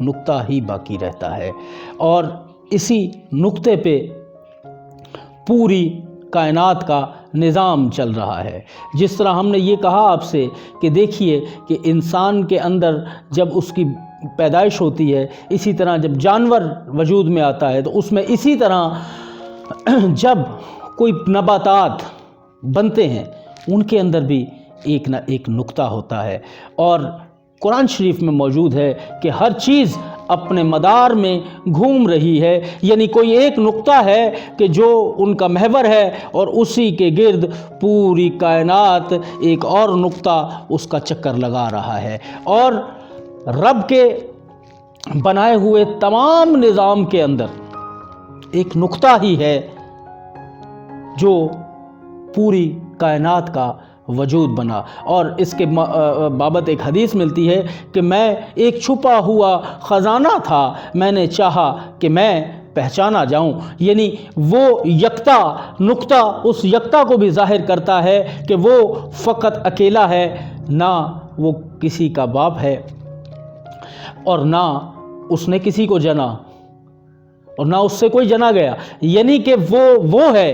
نقطہ ہی باقی رہتا ہے، اور اسی نقطے پہ پوری کائنات کا نظام چل رہا ہے۔ جس طرح ہم نے یہ کہا آپ سے کہ دیکھیے کہ انسان کے اندر جب اس کی پیدائش ہوتی ہے، اسی طرح جب جانور وجود میں آتا ہے تو اس میں اسی طرح جب کوئی نباتات بنتے ہیں ان کے اندر بھی ایک نہ ایک نقطہ ہوتا ہے، اور قرآن شریف میں موجود ہے کہ ہر چیز اپنے مدار میں گھوم رہی ہے، یعنی کوئی ایک نقطہ ہے کہ جو ان کا محور ہے، اور اسی کے گرد پوری کائنات ایک اور نقطہ اس کا چکر لگا رہا ہے، اور رب کے بنائے ہوئے تمام نظام کے اندر ایک نقطہ ہی ہے جو پوری کائنات کا وجود بنا۔ اور اس کے بابت ایک حدیث ملتی ہے کہ میں ایک چھپا ہوا خزانہ تھا، میں نے چاہا کہ میں پہچانا جاؤں، یعنی وہ یکتا نقطہ اس یکتا کو بھی ظاہر کرتا ہے کہ وہ فقط اکیلا ہے، نہ وہ کسی کا باپ ہے اور نہ اس نے کسی کو جنا اور نہ اس سے کوئی جنا گیا، یعنی کہ وہ ہے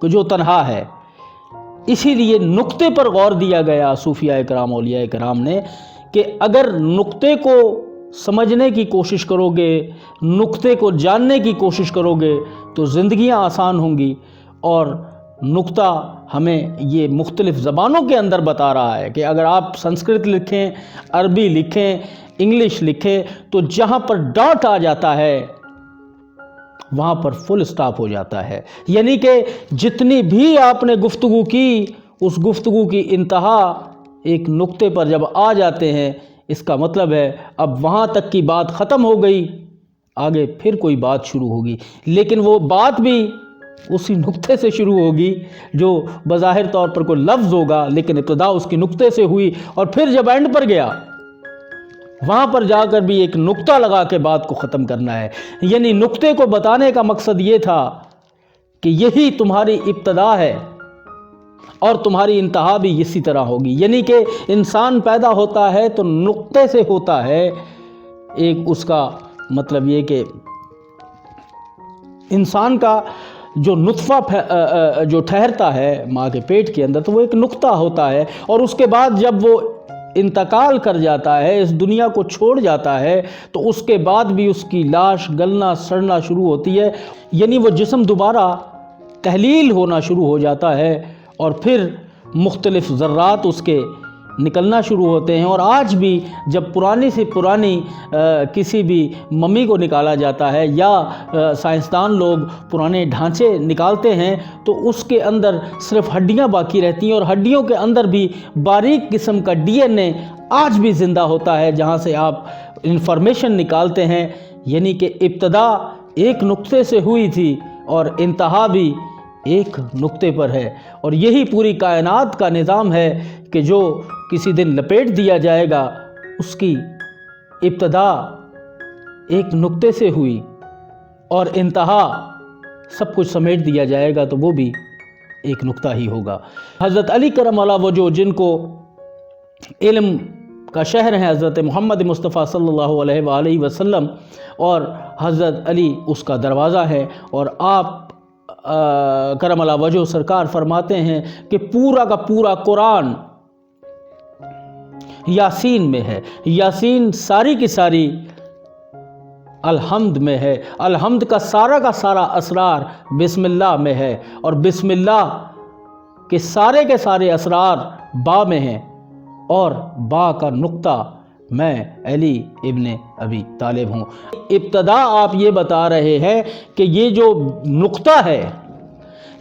کہ جو تنہا ہے۔ اسی لیے نقطے پر غور دیا گیا صوفیاء کرام اولیاء کرام نے کہ اگر نقطے کو سمجھنے کی کوشش کرو گے، نقطے کو جاننے کی کوشش کرو گے تو زندگیاں آسان ہوں گی۔ اور نقطہ ہمیں یہ مختلف زبانوں کے اندر بتا رہا ہے کہ اگر آپ سنسکرت لکھیں، عربی لکھیں، انگلش لکھیں تو جہاں پر ڈاٹ آ جاتا ہے وہاں پر فل سٹاپ ہو جاتا ہے، یعنی کہ جتنی بھی آپ نے گفتگو کی اس گفتگو کی انتہا ایک نقطے پر جب آ جاتے ہیں، اس کا مطلب ہے اب وہاں تک کی بات ختم ہو گئی، آگے پھر کوئی بات شروع ہوگی، لیکن وہ بات بھی اسی نقطے سے شروع ہوگی جو بظاہر طور پر کوئی لفظ ہوگا لیکن ابتدا اس کی نقطے سے ہوئی، اور پھر جب اینڈ پر گیا وہاں پر جا کر بھی ایک نقطہ لگا کے بات کو ختم کرنا ہے۔ یعنی نقطے کو بتانے کا مقصد یہ تھا کہ یہی تمہاری ابتدا ہے اور تمہاری انتہا بھی اسی طرح ہوگی، یعنی کہ انسان پیدا ہوتا ہے تو نقطے سے ہوتا ہے۔ ایک اس کا مطلب یہ کہ انسان کا جو نطفہ جو ٹھہرتا ہے ماں کے پیٹ کے اندر تو وہ ایک نقطہ ہوتا ہے، اور اس کے بعد جب وہ انتقال کر جاتا ہے، اس دنیا کو چھوڑ جاتا ہے، تو اس کے بعد بھی اس کی لاش گلنا سڑنا شروع ہوتی ہے، یعنی وہ جسم دوبارہ تحلیل ہونا شروع ہو جاتا ہے، اور پھر مختلف ذرات اس کے نکلنا شروع ہوتے ہیں۔ اور آج بھی جب پرانی سے پرانی کسی بھی ممی کو نکالا جاتا ہے یا سائنسدان لوگ پرانے ڈھانچے نکالتے ہیں تو اس کے اندر صرف ہڈیاں باقی رہتی ہیں، اور ہڈیوں کے اندر بھی باریک قسم کا ڈی این اے آج بھی زندہ ہوتا ہے جہاں سے آپ انفارمیشن نکالتے ہیں، یعنی کہ ابتدا ایک نقطے سے ہوئی تھی اور انتہا بھی ایک نقطے پر ہے۔ اور یہی پوری کائنات کا نظام ہے کہ جو کسی دن لپیٹ دیا جائے گا، اس کی ابتدا ایک نقطے سے ہوئی اور انتہا سب کچھ سمیٹ دیا جائے گا تو وہ بھی ایک نقطہ ہی ہوگا۔ حضرت علی کرم اللہ وجہ جن کو علم کا شہر ہیں حضرت محمد مصطفیٰ صلی اللہ علیہ وآلہ وسلم، اور حضرت علی اس کا دروازہ ہے، اور آپ کرم اللہ وجہ سرکار فرماتے ہیں کہ پورا کا پورا قرآن یاسین میں ہے، یاسین ساری کی ساری الحمد میں ہے، الحمد کا سارا اسرار بسم اللہ میں ہے، اور بسم اللہ کے سارے اسرار با میں ہیں، اور با کا نقطہ میں علی ابن ابی طالب ہوں۔ ابتدا آپ یہ بتا رہے ہیں کہ یہ جو نقطہ ہے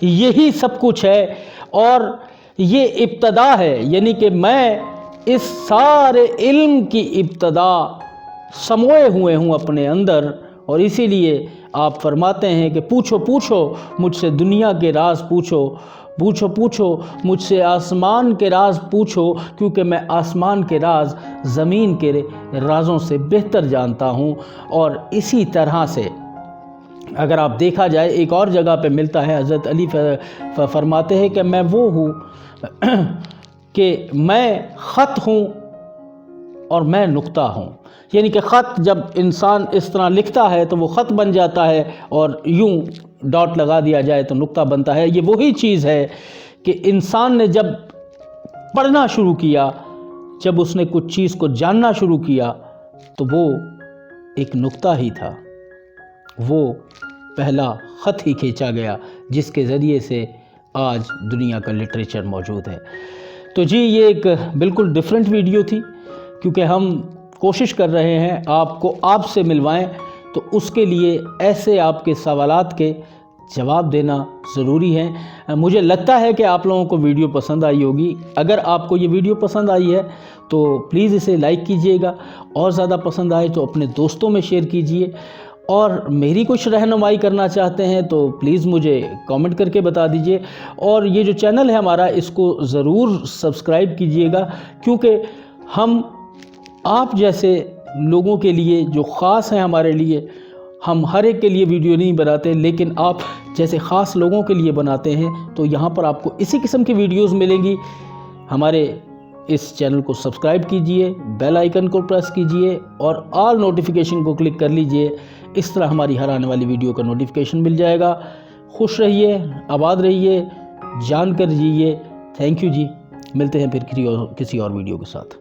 یہی سب کچھ ہے، اور یہ ابتدا ہے، یعنی کہ میں اس سارے علم کی ابتدا سموئے ہوئے ہوں اپنے اندر، اور اسی لیے آپ فرماتے ہیں کہ پوچھو مجھ سے دنیا کے راز پوچھو مجھ سے آسمان کے راز پوچھو، کیونکہ میں آسمان کے راز زمین کے رازوں سے بہتر جانتا ہوں۔ اور اسی طرح سے اگر آپ دیکھا جائے ایک اور جگہ پہ ملتا ہے، حضرت علی فرماتے ہیں کہ میں وہ ہوں کہ میں خط ہوں اور میں نقطہ ہوں. یعنی کہ خط جب انسان اس طرح لکھتا ہے تو وہ خط بن جاتا ہے، اور یوں ڈاٹ لگا دیا جائے تو نقطہ بنتا ہے. یہ وہی چیز ہے کہ انسان نے جب پڑھنا شروع کیا، جب اس نے کچھ چیز کو جاننا شروع کیا، تو وہ ایک نقطہ ہی تھا، وہ پہلا خط ہی کھینچا گیا جس کے ذریعے سے آج دنیا کا لٹریچر موجود ہے. تو جی یہ ایک بالکل ڈیفرنٹ ویڈیو تھی، کیونکہ ہم کوشش کر رہے ہیں آپ کو آپ سے ملوائیں، تو اس کے لیے ایسے آپ کے سوالات کے جواب دینا ضروری ہے. مجھے لگتا ہے کہ آپ لوگوں کو ویڈیو پسند آئی ہوگی. اگر آپ کو یہ ویڈیو پسند آئی ہے تو پلیز اسے لائک کیجئے گا، اور زیادہ پسند آئے تو اپنے دوستوں میں شیئر کیجئے، اور میری کچھ رہنمائی کرنا چاہتے ہیں تو پلیز مجھے کامنٹ کر کے بتا دیجئے. اور یہ جو چینل ہے ہمارا، اس کو ضرور سبسکرائب کیجئے گا، کیونکہ ہم آپ جیسے لوگوں کے لیے جو خاص ہیں ہمارے لیے، ہم ہر ایک کے لیے ویڈیو نہیں بناتے، لیکن آپ جیسے خاص لوگوں کے لیے بناتے ہیں. تو یہاں پر آپ کو اسی قسم کی ویڈیوز ملیں گی. ہمارے اس چینل کو سبسکرائب کیجئے، بیل آئیکن کو پریس کیجئے، اور آل نوٹیفیکیشن کو کلک کر لیجئے. اس طرح ہماری ہر آنے والی ویڈیو کا نوٹیفیکیشن مل جائے گا. خوش رہیے، آباد رہیے، جان کر جیئے. تھینک یو جی. ملتے ہیں پھر کسی اور ویڈیو کے ساتھ.